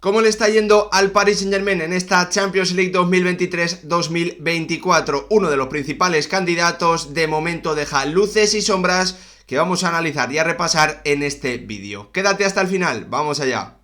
¿Cómo le está yendo al Paris Saint-Germain en esta Champions League 2023-2024? Uno de los principales candidatos de momento deja luces y sombras que vamos a analizar y a repasar en este vídeo. Quédate hasta el final, vamos allá.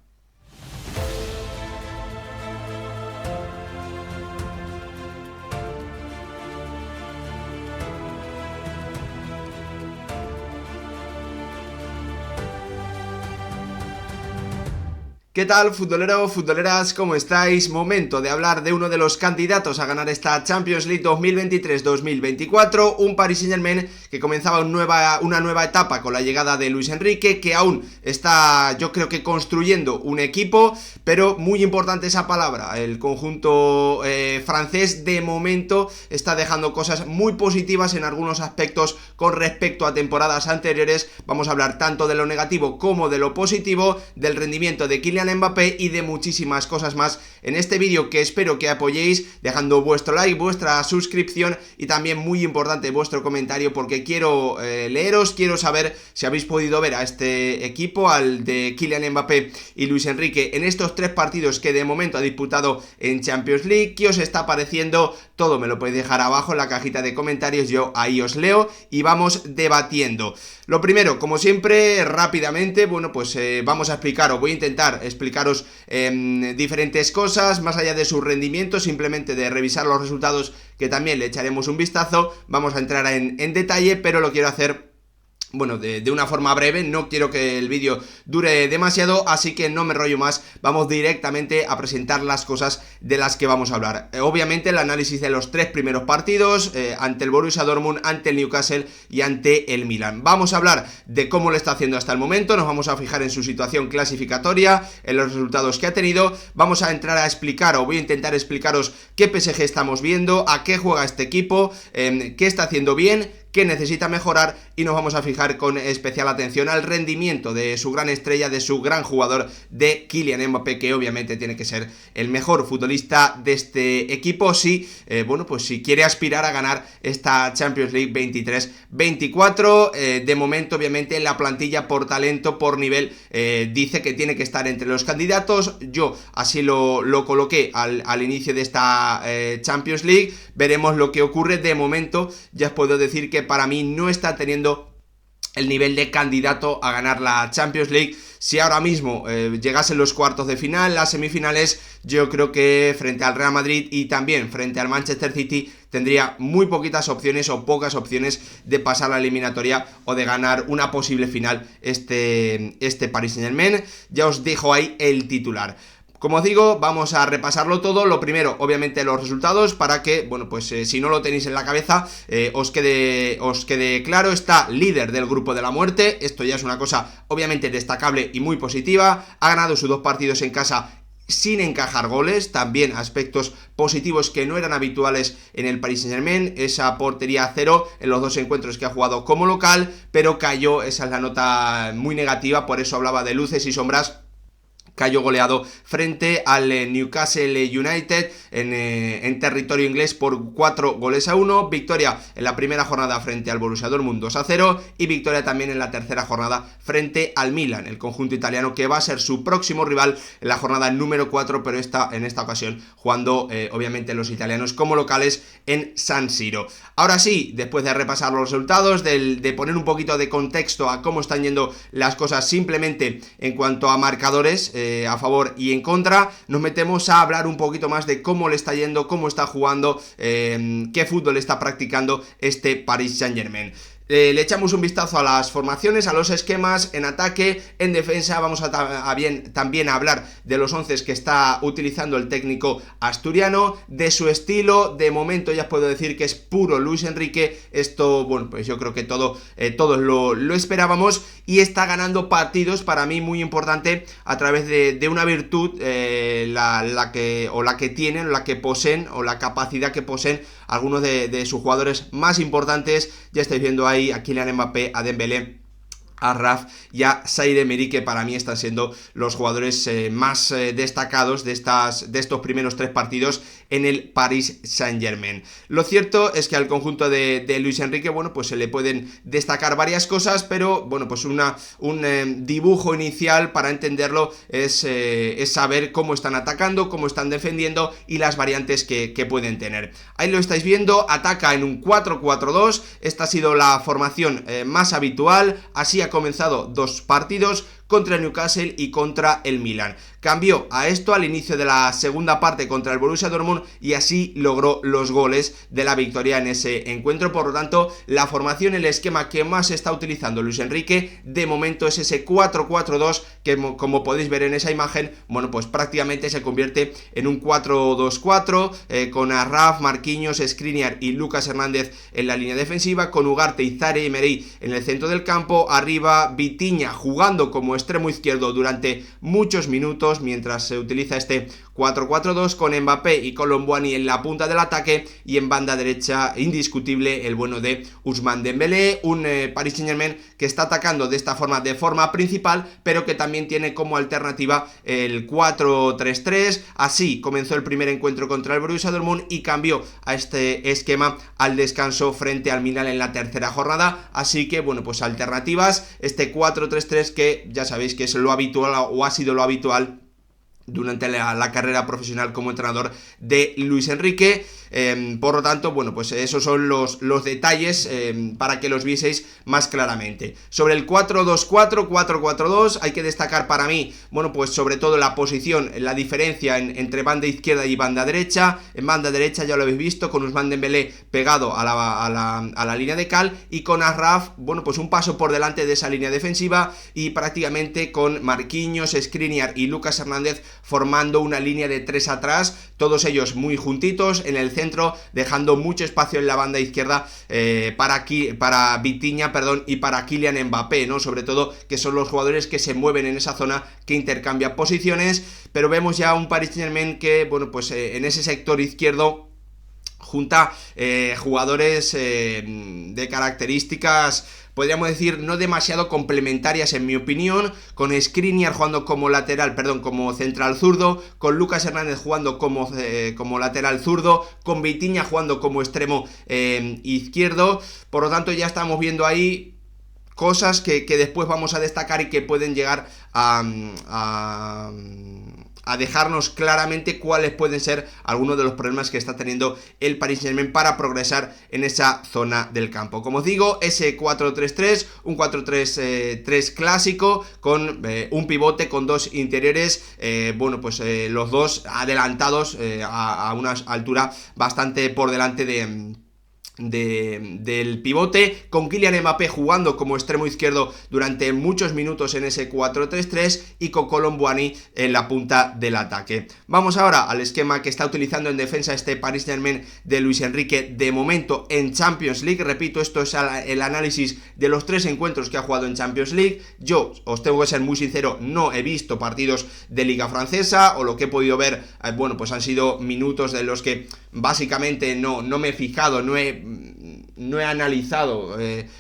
¿Qué tal, futboleros, futboleras? ¿Cómo estáis? Momento de hablar de uno de los candidatos a ganar esta Champions League 2023-2024, un Paris Saint-Germain que comenzaba una nueva etapa con la llegada de Luis Enrique, que aún está, yo creo que construyendo un equipo, pero muy importante esa palabra, el conjunto francés de momento está dejando cosas muy positivas en algunos aspectos con respecto a temporadas anteriores. Vamos a hablar tanto de lo negativo como de lo positivo, del rendimiento de Kylian Mbappé y de muchísimas cosas más en este vídeo, que espero que apoyéis dejando vuestro like, vuestra suscripción y también, muy importante, vuestro comentario, porque quiero leeros, quiero saber si habéis podido ver a este equipo, al de Kylian Mbappé y Luis Enrique, en estos 3 partidos que de momento ha disputado en Champions League. ¿Qué os está pareciendo? Todo me lo podéis dejar abajo en la cajita de comentarios, yo ahí os leo y vamos debatiendo. Lo primero, como siempre, rápidamente, bueno, pues vamos a explicaros, voy a intentar explicaros diferentes cosas, más allá de su rendimiento, simplemente de revisar los resultados, que también le echaremos un vistazo. Vamos a entrar en detalle, pero lo quiero hacer, bueno, de una forma breve, no quiero que el vídeo dure demasiado, así que no me rollo más, vamos directamente a presentar las cosas de las que vamos a hablar. Obviamente el análisis de los 3 primeros partidos, ante el Borussia Dortmund, ante el Newcastle y ante el Milan. Vamos a hablar de cómo lo está haciendo hasta el momento, nos vamos a fijar en su situación clasificatoria, en los resultados que ha tenido, vamos a entrar a explicar, o voy a intentar explicaros qué PSG estamos viendo, a qué juega este equipo, qué está haciendo bien, que necesita mejorar, y nos vamos a fijar con especial atención al rendimiento de su gran estrella, de su gran jugador, de Kylian Mbappé, que obviamente tiene que ser el mejor futbolista de este equipo si, bueno, pues si quiere aspirar a ganar esta Champions League 23-24. De momento, obviamente, la plantilla por talento, por nivel, dice que tiene que estar entre los candidatos. Yo así lo coloqué al inicio de esta Champions League. Veremos lo que ocurre. De momento ya os puedo decir que para mí no está teniendo el nivel de candidato a ganar la Champions League. Si ahora mismo llegasen los cuartos de final, las semifinales, yo creo que frente al Real Madrid y también frente al Manchester City tendría muy poquitas opciones o pocas opciones de pasar la eliminatoria o de ganar una posible final este Paris Saint-Germain. Ya os dejo ahí el titular. Como os digo, vamos a repasarlo todo. Lo primero, obviamente, los resultados, para que, bueno, pues si no lo tenéis en la cabeza, os quede claro. Está líder del grupo de la muerte. Esto ya es una cosa, obviamente, destacable y muy positiva. Ha ganado sus 2 partidos en casa sin encajar goles, también aspectos positivos que no eran habituales en el Paris Saint-Germain. Esa portería a 0 en los 2 encuentros que ha jugado como local, pero cayó, esa es la nota muy negativa, por eso hablaba de luces y sombras. Cayó goleado frente al Newcastle United en territorio inglés por 4-1. Victoria en la primera jornada frente al Borussia Dortmund 2-0 y victoria también en la tercera jornada frente al Milan, el conjunto italiano, que va a ser su próximo rival en la jornada número 4, pero en esta ocasión jugando obviamente los italianos como locales en San Siro. Ahora sí, después de repasar los resultados, de poner un poquito de contexto a cómo están yendo las cosas simplemente en cuanto a marcadores, a favor y en contra, nos metemos a hablar un poquito más de cómo le está yendo, cómo está jugando, qué fútbol está practicando este Paris Saint-Germain. Le echamos un vistazo a las formaciones, a los esquemas, en ataque, en defensa. Vamos también a hablar de los 11 que está utilizando el técnico asturiano, de su estilo. De momento ya puedo decir que es puro Luis Enrique. Esto, bueno, pues yo creo que todos lo esperábamos, y está ganando partidos, para mí muy importante, a través de una virtud, la que tienen, la que poseen, o la capacidad que poseen algunos de sus jugadores más importantes. Ya estáis viendo ahí a Kylian Mbappé, a Dembélé, a Raf y a Zaire Emery, que para mí están siendo los jugadores más destacados de estos primeros 3 partidos en el Paris Saint-Germain. Lo cierto es que al conjunto de Luis Enrique, bueno, pues se le pueden destacar varias cosas, pero bueno, pues un dibujo inicial para entenderlo es saber cómo están atacando, cómo están defendiendo y las variantes que pueden tener. Ahí lo estáis viendo, ataca en un 4-4-2, esta ha sido la formación más habitual, así ha comenzado 2 partidos contra el Newcastle y contra el Milan. Cambió a esto al inicio de la segunda parte contra el Borussia Dortmund y así logró los goles de la victoria en ese encuentro. Por lo tanto, la formación, el esquema que más está utilizando Luis Enrique de momento es ese 4-4-2 que, como podéis ver en esa imagen, bueno, pues prácticamente se convierte en un 4-2-4 con Raf, Marquinhos, Skriniar y Lucas Hernández en la línea defensiva, con Ugarte y Zaire Emery en el centro del campo, arriba Vitinha jugando como extremo izquierdo durante muchos minutos mientras se utiliza este 4-4-2 con Mbappé y Kolo Muani en la punta del ataque y en banda derecha indiscutible el bueno de Ousmane Dembélé, un Paris Saint-Germain que está atacando de forma principal, pero que también tiene como alternativa el 4-3-3. Así comenzó el primer encuentro contra el Borussia Dortmund y cambió a este esquema al descanso frente al Milan en la tercera jornada, así que bueno, pues alternativas, este 4-3-3 que ya sabéis que es lo habitual o ha sido lo habitual durante la carrera profesional como entrenador de Luis Enrique. Por lo tanto, bueno, pues esos son los detalles para que los vieseis más claramente. Sobre el 4-2-4, 4-4-2, hay que destacar para mí, bueno, pues sobre todo la posición, la diferencia entre banda izquierda y banda derecha. En banda derecha ya lo habéis visto, con Ousmane Dembélé pegado a la línea de cal y con Achraf, bueno, pues un paso por delante de esa línea defensiva y prácticamente con Marquinhos, Skriniar y Lucas Hernández formando una línea de 3 atrás, todos ellos muy juntitos en el centro, dejando mucho espacio en la banda izquierda para Vitinha, y para Kylian Mbappé, ¿no? Sobre todo que son los jugadores que se mueven en esa zona, que intercambian posiciones, pero vemos ya un Paris Saint-Germain que, bueno, pues en ese sector izquierdo junta jugadores de características, podríamos decir, no demasiado complementarias en mi opinión, con Skriniar jugando como central zurdo, con Lucas Hernández jugando como lateral zurdo, con Vitinha jugando como extremo izquierdo. Por lo tanto, ya estamos viendo ahí cosas que después vamos a destacar y que pueden llegar a dejarnos claramente cuáles pueden ser algunos de los problemas que está teniendo el Paris Saint-Germain para progresar en esa zona del campo. Como os digo, ese 4-3-3, un 4-3-3 clásico con un pivote con 2 interiores, bueno, pues los dos adelantados a una altura bastante por delante del pivote, con Kylian Mbappé jugando como extremo izquierdo durante muchos minutos en ese 4-3-3 y con Kolo Muani en la punta del ataque. Vamos ahora al esquema que está utilizando en defensa este Paris Saint-Germain de Luis Enrique de momento en Champions League. Repito, esto es el análisis de los 3 encuentros que ha jugado en Champions League. Yo os tengo que ser muy sincero, no he visto partidos de Liga Francesa, o lo que he podido ver, bueno, pues han sido minutos de los que básicamente no me he fijado, no he analizado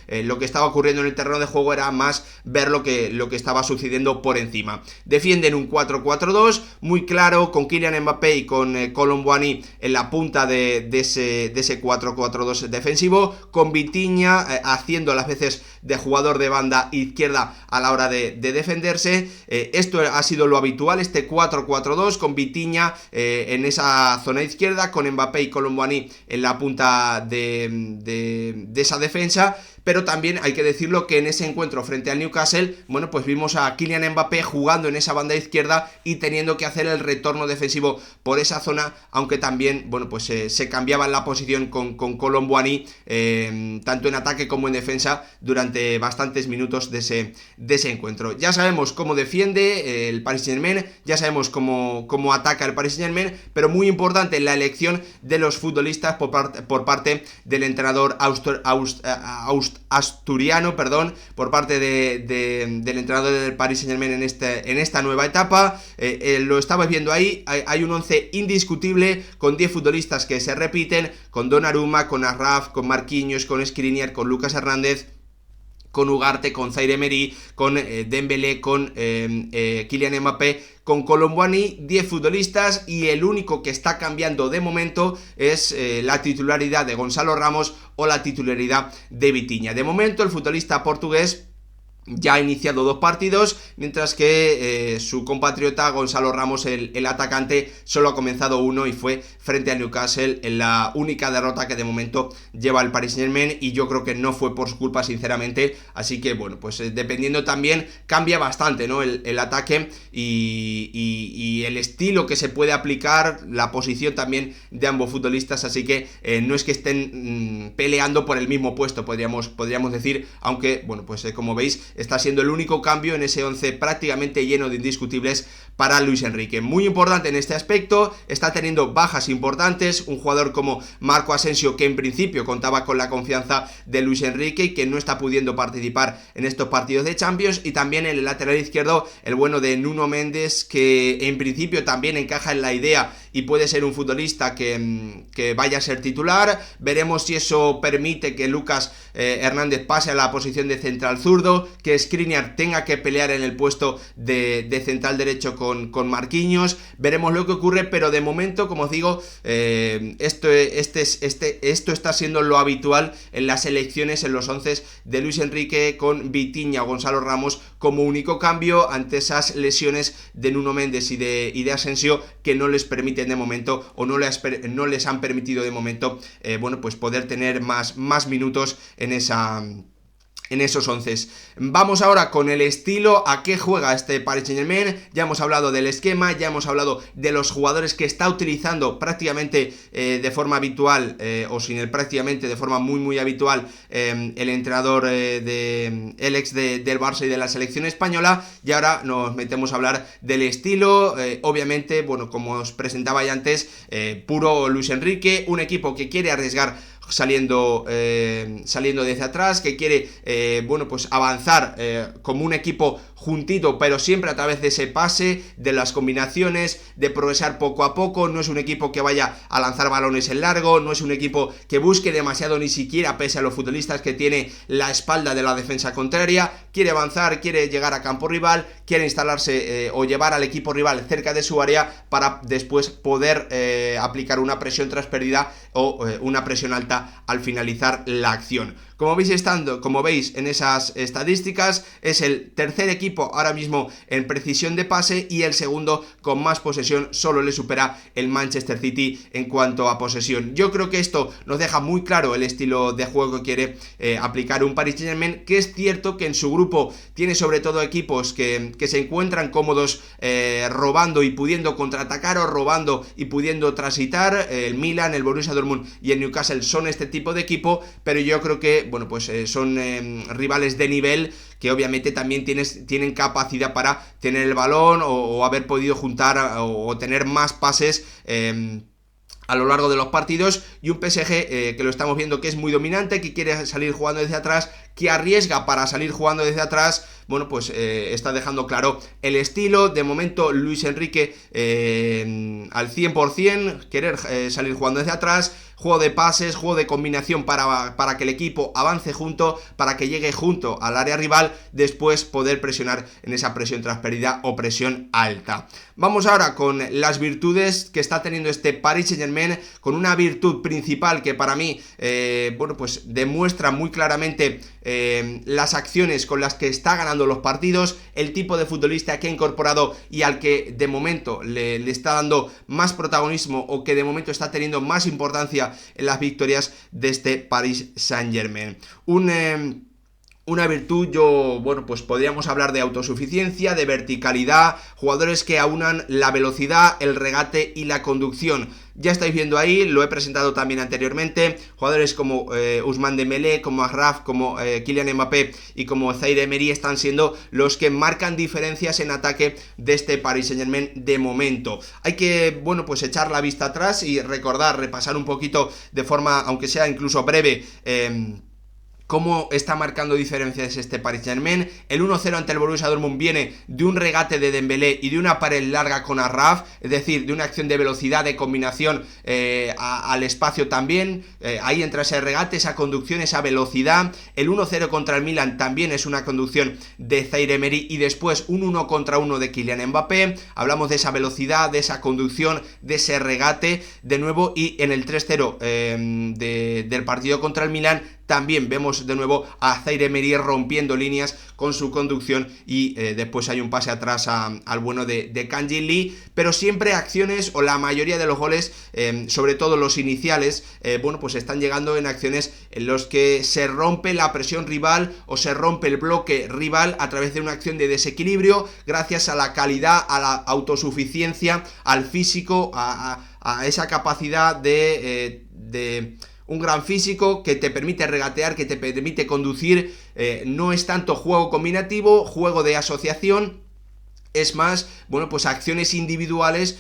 lo que estaba ocurriendo en el terreno de juego, era más ver lo que estaba sucediendo por encima. Defienden un 4-4-2 muy claro, con Kylian Mbappé y con Kolo Muani en la punta de ese 4-4-2 defensivo, con Vitinha haciendo las veces de jugador de banda izquierda a la hora de defenderse. Esto ha sido lo habitual, este 4-4-2 con Vitinha en esa zona izquierda, con Mbappé y Kolo Muani en la punta de esa defensa. Pero también hay que decirlo que en ese encuentro frente al Newcastle, bueno, pues vimos a Kylian Mbappé jugando en esa banda izquierda y teniendo que hacer el retorno defensivo por esa zona, aunque también, bueno, pues se cambiaba la posición con Kolo Muani, tanto en ataque como en defensa, durante bastantes minutos de ese encuentro. Ya sabemos cómo defiende el Paris Saint-Germain, ya sabemos cómo ataca el Paris Saint-Germain, pero muy importante la elección de los futbolistas por parte del entrenador asturiano, por parte del entrenador del Paris Saint-Germain en esta nueva etapa. Lo estabais viendo ahí, hay un 11 indiscutible con 10 futbolistas que se repiten, con Donnarumma, con Achraf, con Marquinhos, con Skriniar, con Lucas Hernández, con Ugarte, con Zaire Emery, con Dembélé, con Kylian Mbappé, con Koulibaly, 10 futbolistas, y el único que está cambiando de momento es la titularidad de Gonzalo Ramos o la titularidad de Vitinha. De momento el futbolista portugués ya ha iniciado 2 partidos, mientras que su compatriota Gonzalo Ramos, el atacante, solo ha comenzado 1 y fue frente a Newcastle en la única derrota que de momento lleva el Paris Saint-Germain, y yo creo que no fue por su culpa, sinceramente. Así que bueno, pues dependiendo también cambia bastante, ¿no? el ataque y el estilo que se puede aplicar, la posición también de ambos futbolistas, así que no es que estén peleando por el mismo puesto, podríamos decir, aunque bueno, pues como veis, está siendo el único cambio en ese 11 prácticamente lleno de indiscutibles para Luis Enrique. Muy importante en este aspecto, está teniendo bajas importantes, un jugador como Marco Asensio, que en principio contaba con la confianza de Luis Enrique y que no está pudiendo participar en estos partidos de Champions, y también en el lateral izquierdo el bueno de Nuno Méndez, que en principio también encaja en la idea y puede ser un futbolista que vaya a ser titular. Veremos si eso permite que Lucas Hernández pase a la posición de central zurdo, que Skriniar tenga que pelear en el puesto de central derecho con Marquinhos. Veremos lo que ocurre, pero de momento, como os digo, esto está siendo lo habitual en las elecciones, en los 11 de Luis Enrique, con Vitinha o Gonzalo Ramos como único cambio ante esas lesiones de Nuno Méndez y de Asensio, que no les permiten de momento, o no les han permitido de momento, bueno, pues poder tener más minutos en esos 11. Vamos ahora con el estilo, a qué juega este Paris Saint-Germain. Ya hemos hablado del esquema, ya hemos hablado de los jugadores que está utilizando prácticamente de forma habitual, o sin el prácticamente, de forma muy habitual, el entrenador el ex del Barça y de la selección española. Y ahora nos metemos a hablar del estilo. Obviamente, bueno, como os presentaba ya antes, puro Luis Enrique, un equipo que quiere arriesgar saliendo desde atrás, que quiere bueno, pues avanzar como un equipo juntito, pero siempre a través de ese pase, de las combinaciones, de progresar poco a poco. No es un equipo que vaya a lanzar balones en largo, no es un equipo que busque demasiado, ni siquiera pese a los futbolistas que tiene la espalda de la defensa contraria. Quiere avanzar, quiere llegar a campo rival, quiere instalarse o llevar al equipo rival cerca de su área para después poder aplicar una presión tras pérdida o una presión alta al finalizar la acción. Como veis en esas estadísticas, es el tercer equipo ahora mismo en precisión de pase y el segundo con más posesión. Solo le supera el Manchester City en cuanto a posesión. Yo creo que esto nos deja muy claro el estilo de juego que quiere aplicar un Paris Saint-Germain, que es cierto que en su grupo tiene sobre todo equipos que se encuentran cómodos robando y pudiendo contraatacar, o robando y pudiendo transitar. El Milan, el Borussia Dortmund y el Newcastle son este tipo de equipo, pero yo creo que bueno, pues son rivales de nivel que obviamente también tienen capacidad para tener el balón o haber podido juntar o tener más pases a lo largo de los partidos, y un PSG que lo estamos viendo que es muy dominante, que quiere salir jugando desde atrás, que arriesga para salir jugando desde atrás. Bueno, pues está dejando claro el estilo. De momento Luis Enrique al 100%, querer salir jugando desde atrás, juego de pases, juego de combinación para que el equipo avance junto, para que llegue junto al área rival, después poder presionar en esa presión tras pérdida o presión alta. Vamos ahora con las virtudes que está teniendo este Paris Saint-Germain, con una virtud principal que para mí bueno, pues demuestra muy claramente las acciones con las que está ganando los partidos, el tipo de futbolista que ha incorporado y al que de momento le está dando más protagonismo, o que de momento está teniendo más importancia en las victorias de este Paris Saint-Germain. Una virtud, bueno, pues podríamos hablar de autosuficiencia, de verticalidad, jugadores que aunan la velocidad, el regate y la conducción. Ya estáis viendo ahí, lo he presentado también anteriormente, jugadores como Ousmane Dembélé, como Achraf, como Kylian Mbappé y como Zaire Emery están siendo los que marcan diferencias en ataque de este Paris Saint-Germain de momento. Hay que, bueno, pues echar la vista atrás y repasar un poquito de forma, aunque sea incluso breve, ¿Cómo está marcando diferencias este Paris Saint-Germain? El 1-0 ante el Borussia Dortmund viene de un regate de Dembélé y de una pared larga con Arraf, es decir, de una acción de velocidad, de combinación al espacio también. Ahí entra ese regate, esa conducción, esa velocidad. El 1-0 contra el Milan también es una conducción de Zaïre Emery y después un 1 contra 1 de Kylian Mbappé. Hablamos de esa velocidad, de esa conducción, de ese regate de nuevo, y en el 3-0 del partido contra el Milan también vemos de nuevo a Zaïre Emery rompiendo líneas con su conducción y después hay un pase atrás al bueno de Kang Jin Lee, pero siempre acciones, o la mayoría de los goles, sobre todo los iniciales, bueno, pues están llegando en acciones en los que se rompe la presión rival o se rompe el bloque rival a través de una acción de desequilibrio, gracias a la calidad, a la autosuficiencia, al físico, a esa capacidad de un gran físico que te permite regatear, que te permite conducir. No es tanto juego combinativo, juego de asociación, es más, bueno, pues acciones individuales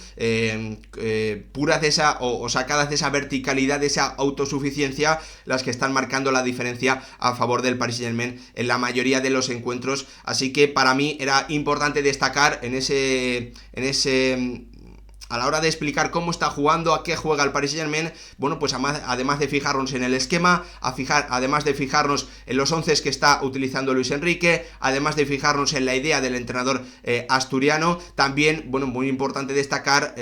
puras de esa, o sacadas de esa verticalidad, de esa autosuficiencia, las que están marcando la diferencia a favor del Paris Saint-Germain en la mayoría de los encuentros. Así que para mí era importante destacar a la hora de explicar cómo está jugando, a qué juega el Paris Saint-Germain, bueno, pues además de fijarnos en el esquema, además de fijarnos en los 11 que está utilizando Luis Enrique, además de fijarnos en la idea del entrenador asturiano, también, bueno, muy importante destacar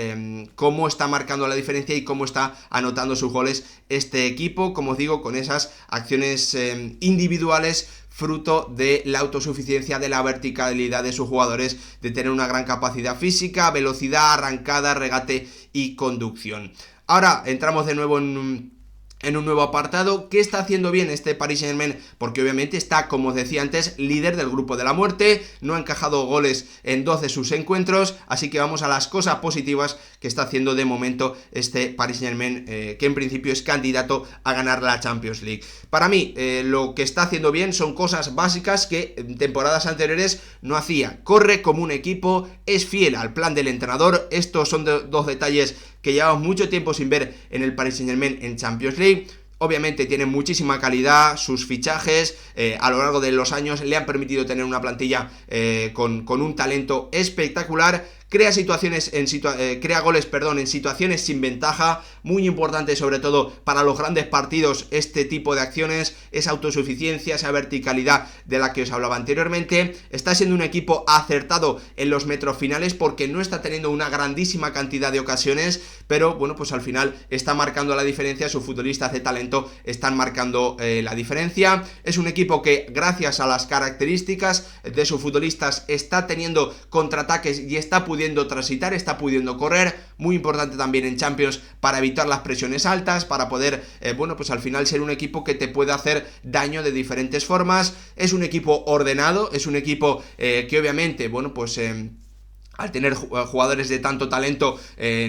cómo está marcando la diferencia y cómo está anotando sus goles este equipo, como os digo, con esas acciones individuales, fruto de la autosuficiencia, de la verticalidad de sus jugadores, de tener una gran capacidad física, velocidad, arrancada, regate y conducción. Ahora entramos de nuevo en un nuevo apartado. ¿Qué está haciendo bien este Paris Saint-Germain? Porque obviamente está, como os decía antes, líder del grupo de la muerte, no ha encajado goles en 2 de sus encuentros, así que vamos a las cosas positivas que está haciendo de momento este Paris Saint-Germain, que en principio es candidato a ganar la Champions League. Para mí, lo que está haciendo bien son cosas básicas que en temporadas anteriores no hacía. Corre como un equipo, es fiel al plan del entrenador. Estos son dos detalles que llevamos mucho tiempo sin ver en el Paris Saint-Germain en Champions League. Obviamente tiene muchísima calidad, sus fichajes a lo largo de los años le han permitido tener una plantilla con un talento espectacular. Crea goles en situaciones sin ventaja, muy importante sobre todo para los grandes partidos este tipo de acciones, esa autosuficiencia, esa verticalidad de la que os hablaba anteriormente. Está siendo un equipo acertado en los metros finales porque no está teniendo una grandísima cantidad de ocasiones, pero bueno, pues al final está marcando la diferencia, sus futbolistas de talento están marcando la diferencia. Es un equipo que gracias a las características de sus futbolistas está teniendo contraataques y está pudiendo transitar, está pudiendo correr, muy importante también en Champions para evitar las presiones altas, para poder, bueno, pues al final ser un equipo que te puede hacer daño de diferentes formas. Es un equipo ordenado, es un equipo que obviamente, bueno, pues al tener jugadores de tanto talento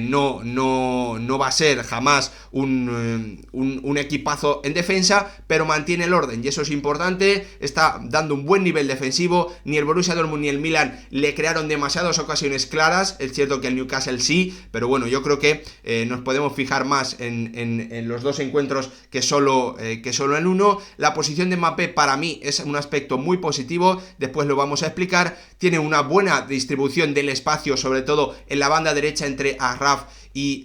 no va a ser jamás un equipazo en defensa, pero mantiene el orden y eso es importante. Está dando un buen nivel defensivo. Ni el Borussia Dortmund ni el Milan le crearon demasiadas ocasiones claras. Es cierto que el Newcastle sí, pero bueno, yo creo que nos podemos fijar más en los 2 encuentros que solo en uno. La posición de Mbappé para mí es un aspecto muy positivo, después lo vamos a explicar. Tiene una buena distribución del espacio, sobre todo en la banda derecha entre Arraf y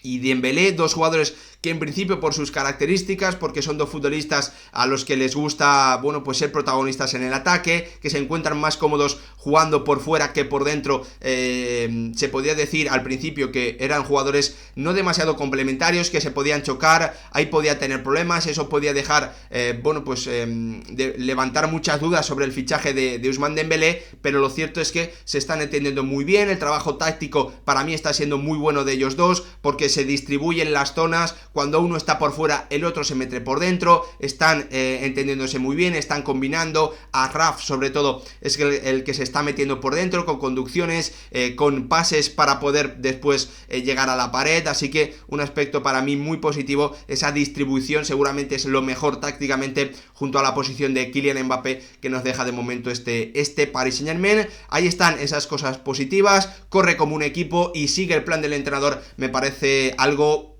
Dembélé, 2 jugadores que en principio por sus características, porque son 2 futbolistas a los que les gusta, bueno, pues ser protagonistas en el ataque, que se encuentran más cómodos jugando por fuera que por dentro, se podía decir al principio que eran jugadores no demasiado complementarios, que se podían chocar, ahí podía tener problemas, eso podía dejar, bueno, pues levantar muchas dudas sobre el fichaje de Ousmane Dembélé, pero lo cierto es que se están entendiendo muy bien. El trabajo táctico para mí está siendo muy bueno de ellos dos, porque se distribuyen las zonas. Cuando uno está por fuera, el otro se mete por dentro, están entendiéndose muy bien, están combinando. Arraf, sobre todo, es el que se está metiendo por dentro, con conducciones, con pases para poder después llegar a la pared, así que un aspecto para mí muy positivo, esa distribución seguramente es lo mejor tácticamente, junto a la posición de Kylian Mbappé, que nos deja de momento este Paris Saint-Germain. Ahí están esas cosas positivas, corre como un equipo y sigue el plan del entrenador, me parece algo,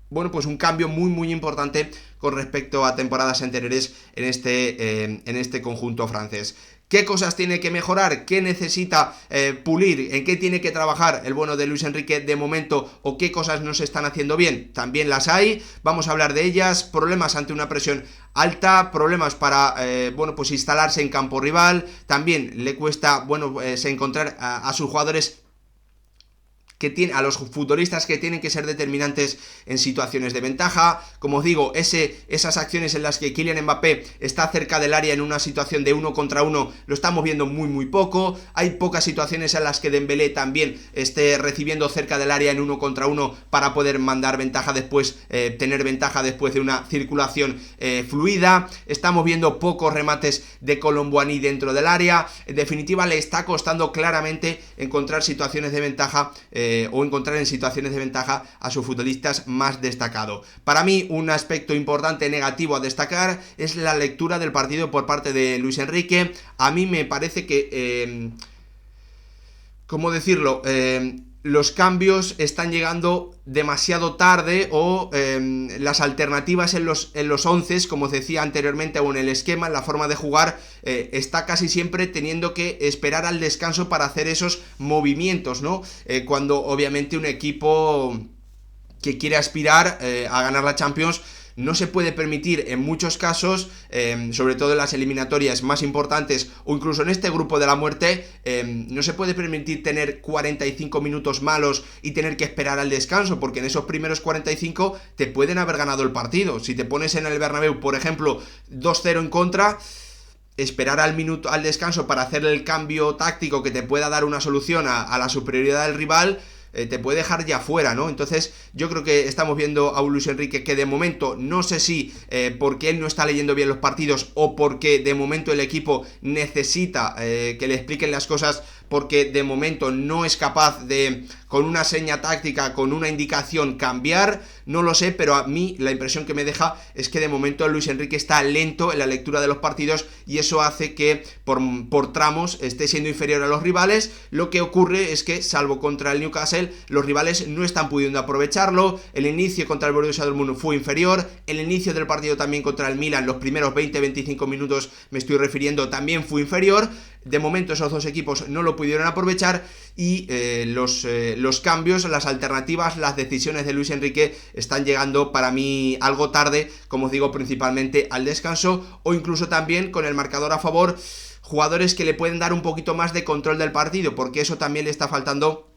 bueno, pues un cambio muy muy importante con respecto a temporadas anteriores en este conjunto francés. ¿Qué cosas tiene que mejorar? ¿Qué necesita pulir? ¿En qué tiene que trabajar el bueno de Luis Enrique de momento? ¿O qué cosas no se están haciendo bien? También las hay, vamos a hablar de ellas. Problemas ante una presión alta, problemas para pues instalarse en campo rival. También le cuesta encontrar a sus jugadores, a los futbolistas que tienen que ser determinantes en situaciones de ventaja. Como os digo, esas acciones en las que Kylian Mbappé está cerca del área en una situación de 1 contra 1, lo estamos viendo muy poco. Hay pocas situaciones en las que Dembélé también esté recibiendo cerca del área en 1 contra 1 para poder mandar ventaja después, tener ventaja después de una circulación fluida. Estamos viendo pocos remates de Kolo Muani dentro del área. En definitiva, le está costando claramente encontrar situaciones de ventaja o encontrar en situaciones de ventaja a sus futbolistas más destacados. Para mí, un aspecto importante negativo a destacar es la lectura del partido por parte de Luis Enrique. A mí me parece que, ¿cómo decirlo? Los cambios están llegando demasiado tarde, o las alternativas en los 11, como os decía anteriormente, o en el esquema, en la forma de jugar, está casi siempre teniendo que esperar al descanso para hacer esos movimientos, ¿no? Cuando obviamente un equipo que quiere aspirar a ganar la Champions no se puede permitir en muchos casos, sobre todo en las eliminatorias más importantes o incluso en este grupo de la muerte, no se puede permitir tener 45 minutos malos y tener que esperar al descanso, porque en esos primeros 45 te pueden haber ganado el partido. Si te pones en el Bernabéu, por ejemplo, 2-0 en contra, esperar al descanso para hacer el cambio táctico que te pueda dar una solución a la superioridad del rival, te puede dejar ya fuera, ¿no? Entonces yo creo que estamos viendo a un Luis Enrique que de momento, no sé si porque él no está leyendo bien los partidos o porque de momento el equipo necesita que le expliquen las cosas, porque de momento no es capaz de, con una seña táctica, con una indicación, cambiar. No lo sé, pero a mí la impresión que me deja es que de momento Luis Enrique está lento en la lectura de los partidos, y eso hace que por tramos esté siendo inferior a los rivales. Lo que ocurre es que, salvo contra el Newcastle, los rivales no están pudiendo aprovecharlo. El inicio contra el Borussia Dortmund fue inferior, el inicio del partido también contra el Milan, los primeros 20-25 minutos me estoy refiriendo, también fue inferior. De momento esos dos equipos no lo pudieron aprovechar, y los cambios, las alternativas, las decisiones de Luis Enrique están llegando para mí algo tarde, como os digo, principalmente al descanso, o incluso también con el marcador a favor, jugadores que le pueden dar un poquito más de control del partido, porque eso también le está faltando,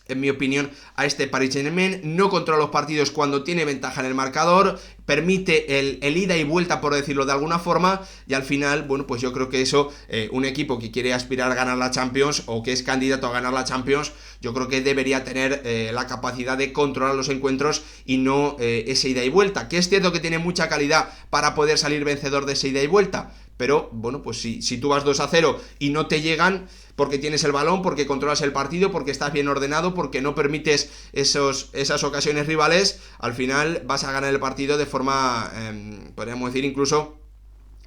en mi opinión, a este Paris Saint-Germain. No controla los partidos cuando tiene ventaja en el marcador, permite el ida y vuelta, por decirlo de alguna forma, y al final, bueno, pues yo creo que eso, un equipo que quiere aspirar a ganar la Champions, o que es candidato a ganar la Champions, yo creo que debería tener la capacidad de controlar los encuentros y no esa ida y vuelta, que es cierto que tiene mucha calidad para poder salir vencedor de esa ida y vuelta, pero bueno, pues si tú vas 2-0 y no te llegan, porque tienes el balón, porque controlas el partido, porque estás bien ordenado, porque no permites esas ocasiones rivales, al final vas a ganar el partido de forma, podríamos decir, incluso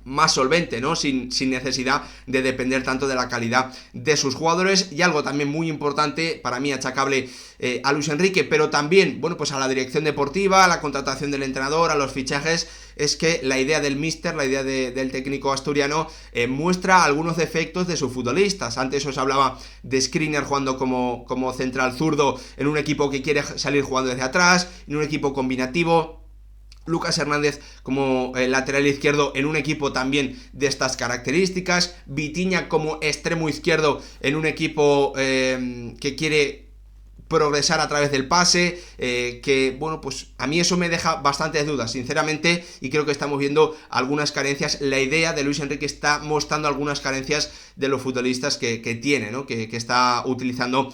más solvente, ¿no? Sin necesidad de depender tanto de la calidad de sus jugadores. Y algo también muy importante, para mí achacable a Luis Enrique, pero también, bueno, pues a la dirección deportiva, a la contratación del entrenador, a los fichajes, es que la idea del míster, la idea del técnico asturiano, muestra algunos defectos de sus futbolistas. Antes os hablaba de Skriniar jugando como central zurdo en un equipo que quiere salir jugando desde atrás, en un equipo combinativo. Lucas Hernández como lateral izquierdo en un equipo también de estas características. Vitinha como extremo izquierdo en un equipo que quiere progresar a través del pase, que bueno, pues a mí eso me deja bastantes dudas, sinceramente, y creo que estamos viendo algunas carencias. La idea de Luis Enrique está mostrando algunas carencias de los futbolistas que tiene, ¿no? Que está utilizando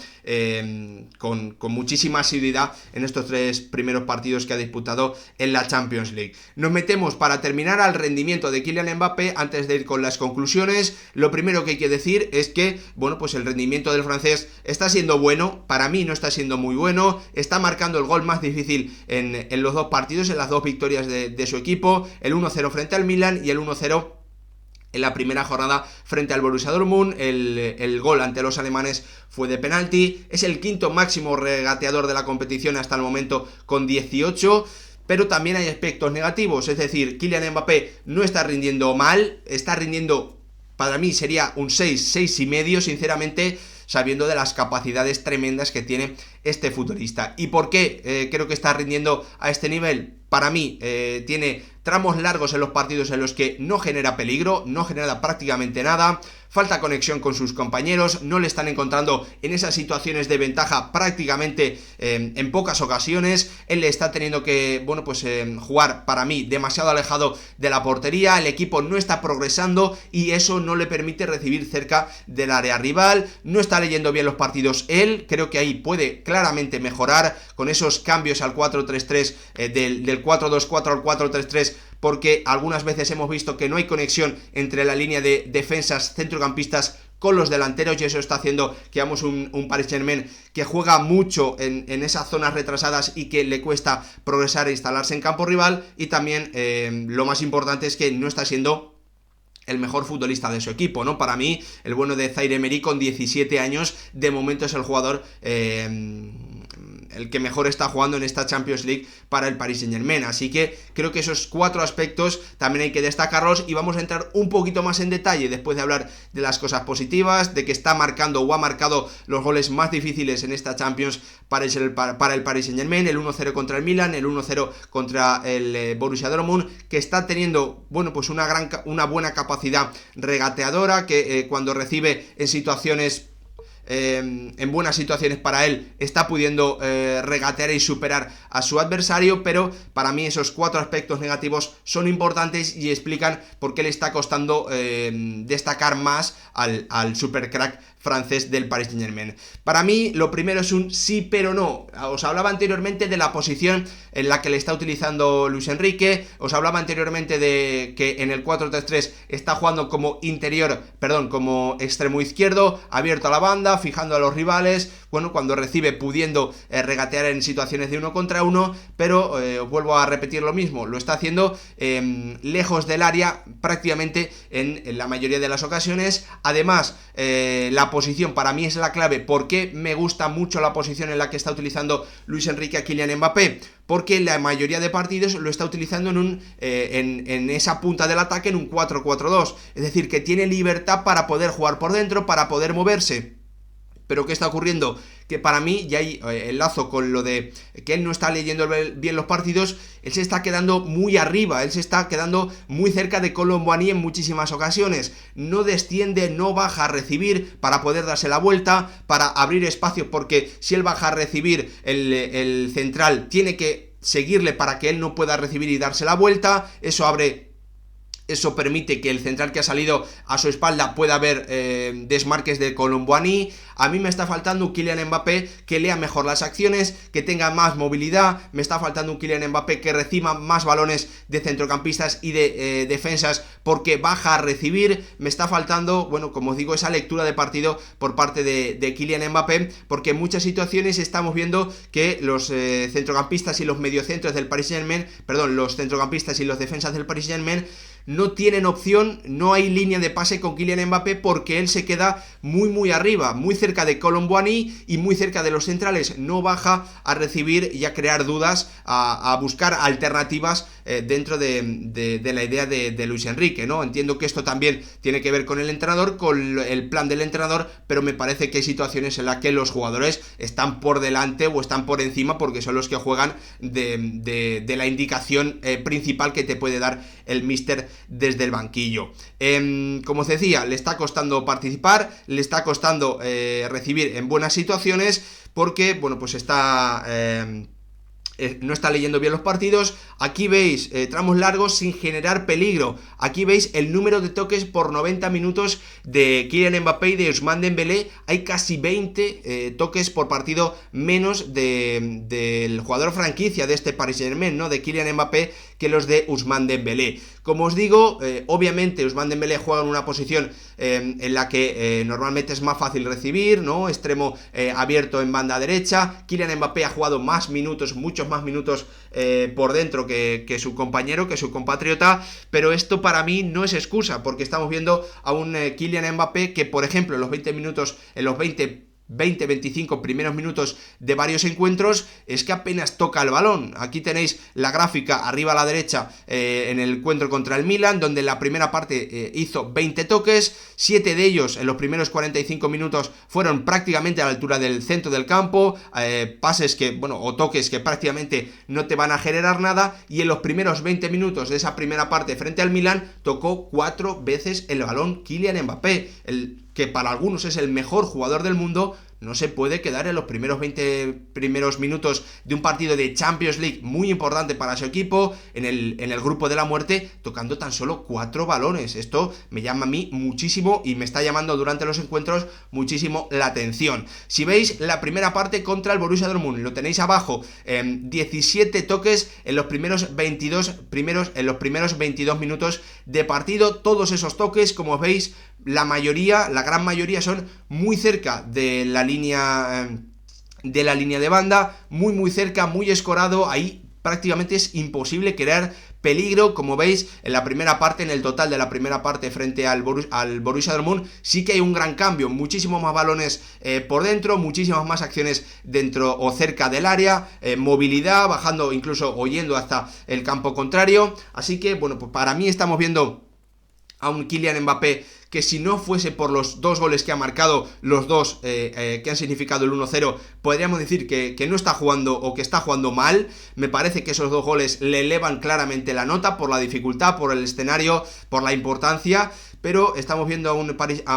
con muchísima asiduidad en estos 3 primeros partidos que ha disputado en la Champions League. Nos metemos, para terminar, al rendimiento de Kylian Mbappé. Antes de ir con las conclusiones, lo primero que hay que decir es que, bueno, pues el rendimiento del francés está siendo bueno. Para mí no está siendo muy bueno, está marcando el gol más difícil en los 2 partidos, en las 2 victorias de su equipo, el 1-0 frente al Milan y el 1-0 en la primera jornada frente al Borussia Dortmund. El gol ante los alemanes fue de penalti. Es el 5º máximo regateador de la competición hasta el momento, con 18. pero también hay aspectos negativos, es decir, Kylian Mbappé no está rindiendo mal, está rindiendo, para mí sería un 6, 6,5, sinceramente, sabiendo de las capacidades tremendas que tiene este futbolista. ¿Y por qué creo que está rindiendo a este nivel? Para mí, tiene tramos largos en los partidos en los que no genera peligro, no genera prácticamente nada, falta conexión con sus compañeros, no le están encontrando en esas situaciones de ventaja prácticamente en pocas ocasiones, él le está teniendo que, bueno, pues jugar, para mí, demasiado alejado de la portería, el equipo no está progresando y eso no le permite recibir cerca del área rival, no está leyendo bien los partidos él, creo que ahí puede claramente mejorar con esos cambios al 4-3-3, del 4-2-4 al 4-3-3, porque algunas veces hemos visto que no hay conexión entre la línea de defensas centrocampistas con los delanteros y eso está haciendo que veamos un Paris Saint-Germain que juega mucho en esas zonas retrasadas y que le cuesta progresar e instalarse en campo rival, y también lo más importante es que no está siendo el mejor futbolista de su equipo, ¿no? Para mí, el bueno de Zaire Emery con 17 años, de momento es el jugador el que mejor está jugando en esta Champions League para el Paris Saint-Germain, así que creo que esos 4 aspectos también hay que destacarlos y vamos a entrar un poquito más en detalle después de hablar de las cosas positivas, de que está marcando o ha marcado los goles más difíciles en esta Champions para el Paris Saint-Germain, el 1-0 contra el Milan, el 1-0 contra el Borussia Dortmund, que está teniendo, bueno, pues una buena capacidad regateadora, que cuando recibe en situaciones en buenas situaciones para él, está pudiendo regatear y superar a su adversario, pero para mí esos 4 aspectos negativos son importantes y explican por qué le está costando destacar más al supercrack francés del Paris Saint-Germain. Para mí, lo primero es un sí pero no. Os hablaba anteriormente de la posición en la que le está utilizando Luis Enrique, os hablaba anteriormente de que en el 4-3-3 está jugando como como extremo izquierdo, abierto a la banda, fijando a los rivales, bueno, cuando recibe pudiendo regatear en situaciones de 1 contra 1, pero os vuelvo a repetir lo mismo, lo está haciendo lejos del área prácticamente en la mayoría de las ocasiones. Además, la posición para mí es la clave. ¿Por qué me gusta mucho la posición en la que está utilizando Luis Enrique a Kylian Mbappé? Porque la mayoría de partidos lo está utilizando en esa punta del ataque en un 4-4-2, es decir, que tiene libertad para poder jugar por dentro, para poder moverse. Pero ¿qué está ocurriendo? Que para mí, ya hay enlazo con lo de que él no está leyendo bien los partidos, él se está quedando muy arriba, él se está quedando muy cerca de Kolo Muani en muchísimas ocasiones, no desciende, no baja a recibir para poder darse la vuelta, para abrir espacio, porque si él baja a recibir, el central tiene que seguirle para que él no pueda recibir y darse la vuelta, eso permite que el central que ha salido a su espalda pueda ver desmarques de Kolo Muani. A mí me está faltando un Kylian Mbappé que lea mejor las acciones, que tenga más movilidad, me está faltando un Kylian Mbappé que reciba más balones de centrocampistas y de defensas porque baja a recibir, me está faltando, bueno, como os digo, esa lectura de partido por parte de Kylian Mbappé, porque en muchas situaciones estamos viendo que los centrocampistas y los mediocentros del Paris Saint-Germain, los centrocampistas y los defensas del Paris Saint-Germain no tienen opción, no hay línea de pase con Kylian Mbappé porque él se queda muy arriba, muy cerca de Kolo Muani y muy cerca de los centrales, no baja a recibir y a crear dudas, a buscar alternativas dentro de la idea de Luis Enrique, ¿no? Entiendo que esto también tiene que ver con el entrenador, con el plan del entrenador, pero me parece que hay situaciones en las que los jugadores están por delante o están por encima porque son los que juegan de la indicación principal que te puede dar el míster desde el banquillo. Como os decía, le está costando participar, le está costando recibir en buenas situaciones porque, bueno, pues no está leyendo bien los partidos. Aquí veis tramos largos sin generar peligro. Aquí veis el número de toques por 90 minutos de Kylian Mbappé y de Ousmane Dembélé. Hay casi 20 toques por partido menos del jugador franquicia de este Paris Saint-Germain, ¿no? De Kylian Mbappé, que los de Ousmane Dembélé. Como os digo, obviamente Ousmane Dembélé juega en una posición en la que normalmente es más fácil recibir, ¿no? Extremo abierto en banda derecha. Kylian Mbappé ha jugado más minutos, muchos más minutos por dentro que su compañero, que su compatriota, pero esto para mí no es excusa, porque estamos viendo a un Kylian Mbappé que, por ejemplo, en los 20 20-25 primeros minutos de varios encuentros es que apenas toca el balón. Aquí tenéis la gráfica arriba a la derecha en el encuentro contra el Milan, donde en la primera parte hizo 20 toques, 7 de ellos en los primeros 45 minutos fueron prácticamente a la altura del centro del campo, pases que, bueno, o toques que prácticamente no te van a generar nada, y en los primeros 20 minutos de esa primera parte frente al Milan tocó 4 veces el balón Kylian Mbappé, el que para algunos es el mejor jugador del mundo. No se puede quedar en los primeros 20 primeros minutos de un partido de Champions League muy importante para su equipo, en el grupo de la muerte, tocando tan solo 4 balones. Esto me llama a mí muchísimo y me está llamando durante los encuentros muchísimo la atención. Si veis la primera parte contra el Borussia Dortmund, lo tenéis abajo, 17 toques en los primeros 22 minutos de partido. Todos esos toques, como veis, la gran mayoría son muy cerca de la línea de banda, muy cerca, muy escorado. Ahí prácticamente es imposible crear peligro. Como veis, en la primera parte, en el total de la primera parte frente al Borussia Dortmund, sí que hay un gran cambio, muchísimos más balones por dentro, muchísimas más acciones dentro o cerca del área, movilidad, bajando incluso o yendo hasta el campo contrario. Así que, bueno, pues para mí estamos viendo a un Kylian Mbappé que, si no fuese por los 2 goles que ha marcado, los dos que han significado el 1-0, podríamos decir que no está jugando, o que está jugando mal. Me parece que esos 2 goles le elevan claramente la nota por la dificultad, por el escenario, por la importancia. Pero estamos viendo a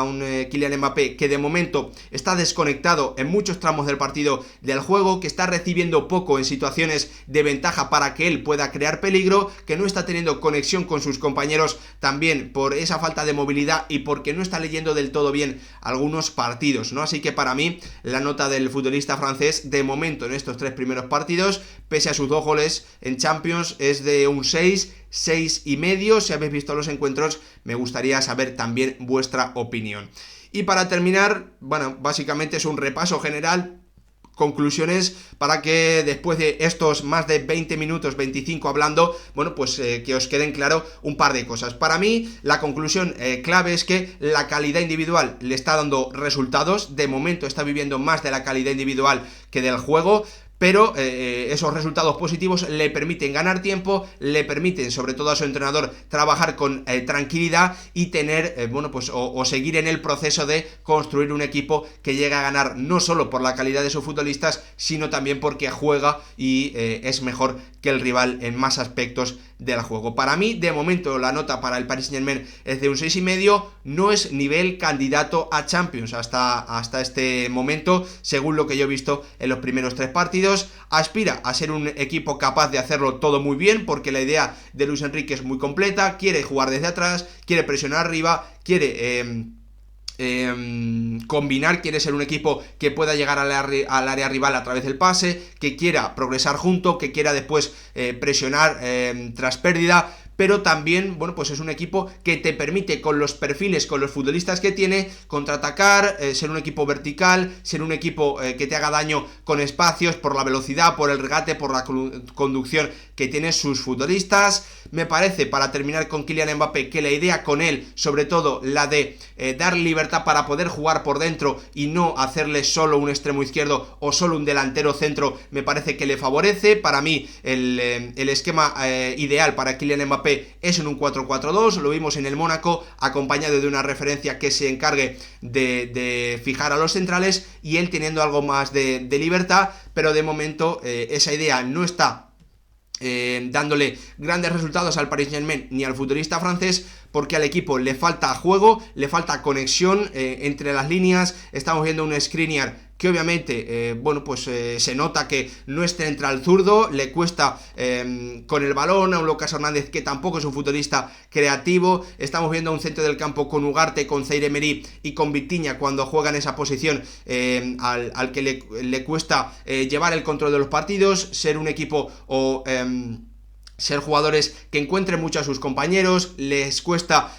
un Kylian Mbappé que de momento está desconectado en muchos tramos del partido del juego, que está recibiendo poco en situaciones de ventaja para que él pueda crear peligro, que no está teniendo conexión con sus compañeros, también por esa falta de movilidad y porque no está leyendo del todo bien algunos partidos, ¿no? Así que para mí la nota del futbolista francés de momento en estos 3 primeros partidos, pese a sus 2 goles en Champions, es de un 6,5. Si habéis visto los encuentros, me gustaría saber también vuestra opinión. Y para terminar, bueno, básicamente es un repaso general, conclusiones, para que después de estos más de 20 minutos, 25 hablando, bueno, pues que os queden claro un par de cosas. Para mí, la conclusión clave es que la calidad individual le está dando resultados. De momento está viviendo más de la calidad individual que del juego, pero esos resultados positivos le permiten ganar tiempo, le permiten, sobre todo a su entrenador, trabajar con tranquilidad y tener, bueno, pues o seguir en el proceso de construir un equipo que llegue a ganar, no solo por la calidad de sus futbolistas, sino también porque juega y es mejor que el rival en más aspectos del juego. Para mí, de momento, la nota para el Paris Saint-Germain es de un 6,5, no es nivel candidato a Champions hasta este momento, según lo que yo he visto en los primeros 3 partidos. Aspira a ser un equipo capaz de hacerlo todo muy bien, porque la idea de Luis Enrique es muy completa, quiere jugar desde atrás, quiere presionar arriba, quiere combinar, quiere ser un equipo que pueda llegar al área rival a través del pase, que quiera progresar junto, que quiera después presionar tras pérdida. Pero también, bueno, pues es un equipo que te permite, con los perfiles, con los futbolistas que tiene, contraatacar, ser un equipo vertical, ser un equipo que te haga daño con espacios, por la velocidad, por el regate, por la conducción que tienen sus futbolistas. Me parece, para terminar con Kylian Mbappé, que la idea con él, sobre todo la de dar libertad para poder jugar por dentro y no hacerle solo un extremo izquierdo o solo un delantero centro, me parece que le favorece. Para mí el esquema ideal para Kylian Mbappé es en un 4-4-2, lo vimos en el Mónaco, acompañado de una referencia que se encargue de fijar a los centrales y él teniendo algo más de libertad, pero de momento esa idea no está dándole grandes resultados al Paris Saint-Germain ni al futbolista francés, porque al equipo le falta juego, le falta conexión entre las líneas. Estamos viendo un Skriniar que obviamente, bueno, pues se nota que no es central zurdo, le cuesta con el balón, a un Lucas Hernández que tampoco es un futbolista creativo. Estamos viendo un centro del campo con Ugarte, con Zaire Emery y con Vitinha cuando juega en esa posición, al que le cuesta llevar el control de los partidos, ser un equipo o ser jugadores que encuentren mucho a sus compañeros. Les cuesta,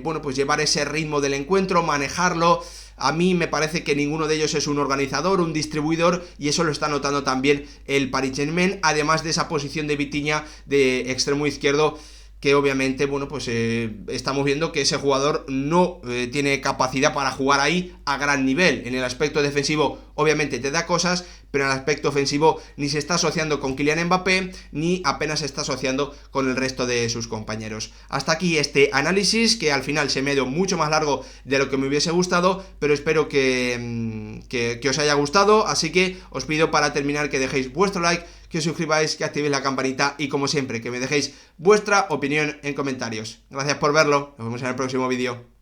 bueno, pues llevar ese ritmo del encuentro, manejarlo. A mí me parece que ninguno de ellos es un organizador, un distribuidor, y eso lo está notando también el Paris Saint-Germain, además de esa posición de Vitinha de extremo izquierdo, que obviamente, bueno, pues estamos viendo que ese jugador no tiene capacidad para jugar ahí a gran nivel. En el aspecto defensivo, obviamente te da cosas, pero en el aspecto ofensivo ni se está asociando con Kylian Mbappé, ni apenas se está asociando con el resto de sus compañeros. Hasta aquí este análisis, que al final se me ha ido mucho más largo de lo que me hubiese gustado, pero espero que os haya gustado, así que os pido para terminar que dejéis vuestro like, que os suscribáis, que activéis la campanita y como siempre que me dejéis vuestra opinión en comentarios. Gracias por verlo, nos vemos en el próximo vídeo.